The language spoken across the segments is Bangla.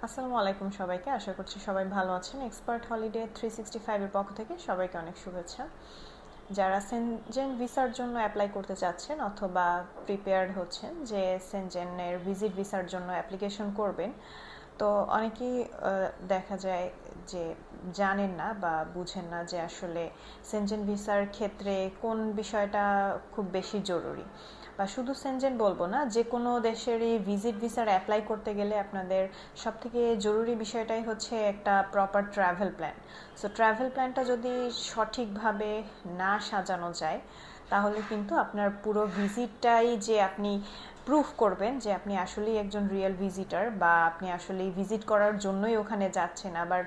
আসসালামু আলাইকুম সবাইকে। আশা করছি সবাই ভালো আছেন। এক্সপার্ট হলিডে 365 এর পক্ষ থেকে সবাইকে অনেক শুভেচ্ছা। যারা সেনজেন ভিসার জন্য অ্যাপ্লাই করতে চাচ্ছেন অথবা প্রিপেয়ার্ড হচ্ছেন যে সেনজেনের ভিজিট ভিসার জন্য অ্যাপ্লিকেশন করবেন, তো অনেকেই দেখা যায় যে জানেন না বা বুঝেন না যে আসলে সেনজেন ভিসার ক্ষেত্রে কোন বিষয়টা খুব বেশি জরুরি। বা শুধু সেনজেন বলবো না, যে কোনো দেশেরই ভিজিট ভিসার অ্যাপ্লাই করতে গেলে আপনাদের সবথেকে জরুরি বিষয়টাই হচ্ছে একটা proper travel plan. So travel প্ল্যানটা যদি সঠিকভাবে না সাজানো যায়, তাহলে কিন্তু আপনার পুরো ভিজিটটাই যে আপনি প্রুফ করবেন যে আপনি আসলেই একজন রিয়েল ভিজিটার বা আপনি আসলেই ভিজিট করার জন্যই ওখানে যাচ্ছেন, আবার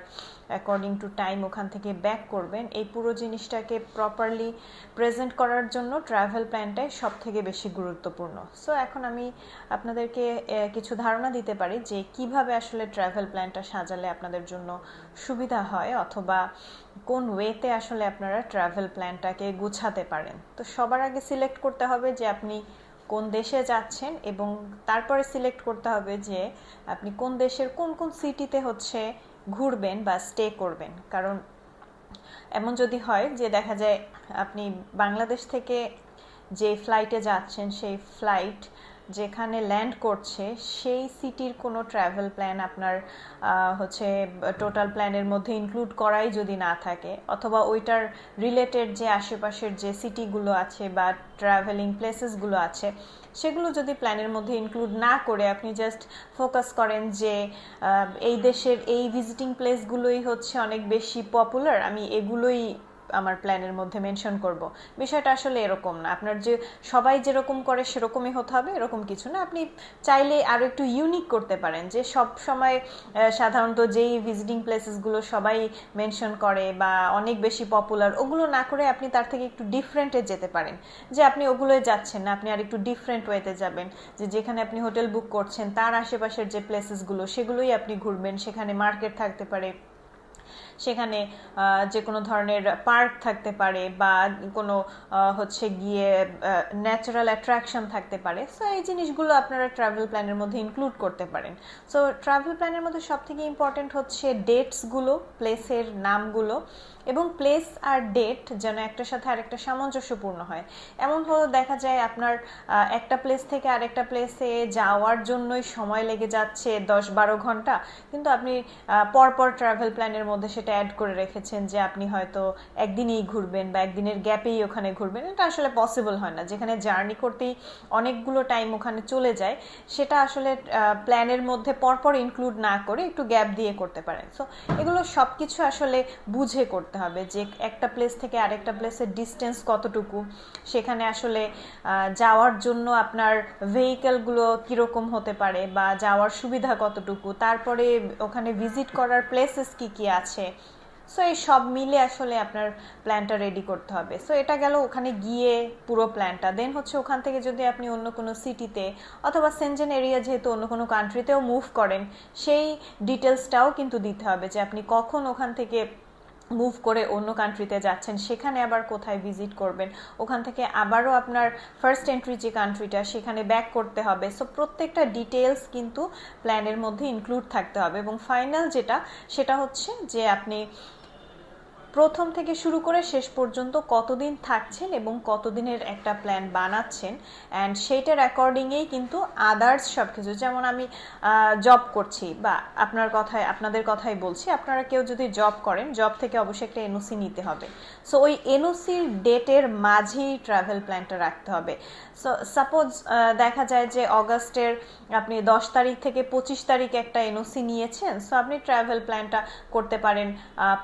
অ্যাকর্ডিং টু টাইম ওখান থেকে ব্যাক করবেন, এই পুরো জিনিসটাকে প্রপারলি প্রেজেন্ট করার জন্য ট্রাভেল প্ল্যানটাই সব থেকে বেশি গুরুত্বপূর্ণ। সো এখন আমি আপনাদেরকে কিছু ধারণা দিতে পারি যে কিভাবে আসলে ট্রাভেল প্ল্যানটা সাজালে আপনাদের জন্য সুবিধা হয়, অথবা কোন ওয়েতে আসলে আপনারা ট্রাভেল প্ল্যানটাকে গুছাতে পারেন। তো সবার আগে সিলেক্ট করতে হবে যে আপনি কোন দেশে যাচ্ছেন, এবং তারপরে সিলেক্ট করতে হবে যে আপনি কোন দেশের কোন কোন সিটিতে হচ্ছে ঘুরবেন বা স্টে করবেন। কারণ এমন যদি হয় যে দেখা যায় আপনি বাংলাদেশ থেকে যে ফ্লাইটে যাচ্ছেন সেই ফ্লাইট যেখানে ল্যান্ড করছে সেই সিটির কোনো ট্রাভেল প্ল্যান আপনার হচ্ছে টোটাল প্ল্যানের মধ্যে ইনক্লুড করাই যদি না থাকে, অথবা ওইটার রিলেটেড যে আশেপাশের যে সিটিগুলো আছে বা ট্রাভেলিং প্লেসেসগুলো আছে সেগুলো যদি প্ল্যানের মধ্যে ইনক্লুড না করে আপনি জাস্ট ফোকাস করেন যে এই দেশের এই ভিজিটিং প্লেসগুলোই হচ্ছে অনেক বেশি পপুলার, আমি এগুলোই আমার প্ল্যানের মধ্যে মেনশন করব, বিষয়টা আসলে এরকম না। আপনার যে সবাই যেরকম করে সেরকমই হতে হবে এরকম কিছু না। আপনি চাইলে আরও একটু ইউনিক করতে পারেন, যে সব সময় সাধারণত যেই ভিজিটিং প্লেসেসগুলো সবাই মেনশন করে বা অনেক বেশি পপুলার ওগুলো না করে আপনি তার থেকে একটু ডিফারেন্টে যেতে পারেন। যে আপনি ওগুলোয় যাচ্ছেন না, আপনি আর একটু ডিফারেন্ট ওয়েতে যাবেন, যে যেখানে আপনি হোটেল বুক করছেন তার আশেপাশের যে প্লেসেসগুলো সেগুলোই আপনি ঘুরবেন। সেখানে মার্কেট থাকতে পারে, সেখানে যে কোনো ধরনের পার্ক থাকতে পারে, বা কোনো হচ্ছে গিয়ে ন্যাচারাল অ্যাট্রাকশন থাকতে পারে। সো এই জিনিসগুলো আপনারা ট্রাভেল প্ল্যানের মধ্যে ইনক্লুড করতে পারেন। সো ট্রাভেল প্ল্যানের মধ্যে সবথেকে ইম্পর্টেন্ট হচ্ছে ডেটসগুলো, প্লেসের নামগুলো, এবং প্লেস আর ডেট যেন একটার সাথে আরেকটা সামঞ্জস্যপূর্ণ হয়। এমন হলো দেখা যায় আপনার একটা প্লেস থেকে আরেকটা প্লেসে যাওয়ার জন্যই সময় লেগে যাচ্ছে 10-12 ঘন্টা, কিন্তু আপনি পরপর ট্রাভেল প্ল্যানের মধ্যে সেটা অ্যাড করে রেখেছেন যে আপনি হয়তো একদিনেই ঘুরবেন বা একদিনের গ্যাপেই ওখানে ঘুরবেন। এটা আসলে পসিবল হয় না। যেখানে জার্নি করতেই অনেকগুলো টাইম ওখানে চলে যায়, সেটা আসলে প্ল্যানের মধ্যে পরপর ইনক্লুড না করে একটু গ্যাপ দিয়ে করতে পারেন। সো এগুলো সব কিছু আসলে বুঝে করতে হবে যে একটা প্লেস থেকে আরেকটা প্লেসের ডিস্টেন্স কতটুকু, সেখানে আসলে যাওয়ার জন্য আপনার ভেহিকেলগুলো কীরকম হতে পারে বা যাওয়ার সুবিধা কতটুকু, তারপরে ওখানে ভিজিট করার প্লেসেস কি কি আছে। সো এই সব মিলে আসলে আপনার প্ল্যানটা রেডি করতে হবে। সো এটা গেল ওখানে গিয়ে পুরো প্ল্যানটা। দেন হচ্ছে ওখান থেকে যদি আপনি অন্য কোনো সিটিতে অথবা সেনজেন এরিয়া যেহেতু অন্য কোনো কান্ট্রিতেও মুভ করেন, সেই ডিটেলসটাও কিন্তু দিতে হবে যে আপনি কখন ওখান থেকে মুভ করে অন্য কান্ট্রিতে যাচ্ছেন, সেখানে আবার কোথায় ভিজিট করবেন, ওখান থেকে আবারও আপনার ফার্স্ট এন্ট্রি যে কান্ট্রিটা সেখানে ব্যাক করতে হবে। সো প্রত্যেকটা ডিটেলস কিন্তু প্ল্যানের মধ্যে ইনক্লুড থাকতে হবে। এবং ফাইনাল যেটা, সেটা হচ্ছে যে আপনি প্রথম থেকে শুরু করে শেষ পর্যন্ত কতদিন থাকছেন এবং কতদিনের একটা প্ল্যান বানাচ্ছেন, অ্যান্ড সেইটার অ্যাকর্ডিংয়েই কিন্তু আদার্স সব কিছু, যেমন আমি জব করছি বা আপনাদের কথাই বলছি, আপনারা কেউ যদি জব করেন, জব থেকে অবশ্যই একটা এনওসি নিতে হবে। সো ওই এনওসির ডেটের মাঝেই ট্রাভেল প্ল্যানটা রাখতে হবে। সো সাপোজ দেখা যায় যে অগাস্টের আপনি 10 তারিখ থেকে 25 তারিখ একটা এনওসি নিয়েছেন, সো আপনি ট্রাভেল প্ল্যানটা করতে পারেন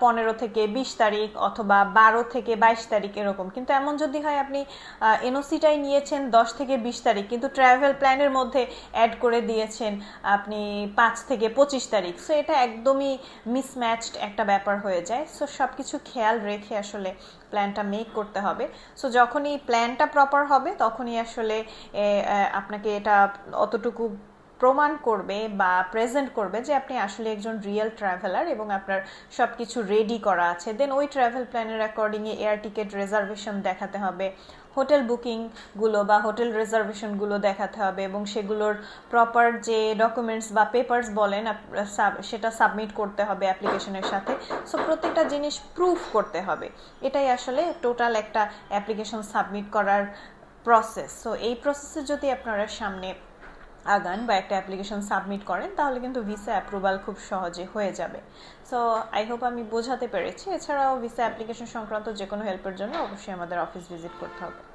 15 থেকে 20 তারিখ অথবা 12 থেকে 22 তারিখ এরকম। কিন্তু এমন যদি হয় আপনি এনওসিটাই নিয়েছেন 10 থেকে 20 তারিখ, কিন্তু ট্রাভেল প্ল্যানের মধ্যে অ্যাড করে দিয়েছেন আপনি 5 থেকে 25 তারিখ, সো এটা একদমই মিসম্যাচড একটা ব্যাপার হয়ে যায়। সো সব কিছু খেয়াল রেখে আসলে প্ল্যানটা মেক করতে হবে। সো যখনই প্ল্যানটা প্রপার হবে তখনই আসলে আপনাকে এটা অতটুকু প্রমাণ করবে বা প্রেজেন্ট করবে যে আপনি আসলে একজন রিয়েল ট্রাভেলার এবং আপনার সব কিছু রেডি করা আছে। দেন ওই ট্রাভেল প্ল্যানের অ্যাকর্ডিংয়ে এয়ার টিকিট রিজার্ভেশন দেখাতে হবে, হোটেল বুকিংগুলো বা হোটেল রিজার্ভেশনগুলো দেখাতে হবে এবং সেগুলোর প্রপার যে ডকুমেন্টস বা পেপারস বলেন সেটা সাবমিট করতে হবে অ্যাপ্লিকেশনের সাথে। সো প্রত্যেকটা জিনিস প্রুফ করতে হবে। এটাই আসলে টোটাল একটা অ্যাপ্লিকেশন সাবমিট করার প্রসেস। সো এই প্রসেসে যদি আপনারা সামনে আগান বা একটা অ্যাপ্লিকেশন সাবমিট করেন তাহলে কিন্তু ভিসা অ্যাপ্রুভাল খুব সহজে হয়ে যাবে। সো আই হোপ আমি বোঝাতে পেরেছি। এছাড়াও ভিসা অ্যাপ্লিকেশন সংক্রান্ত যে কোনো হেল্পের জন্য অবশ্যই আমাদের অফিস ভিজিট করতে হবে।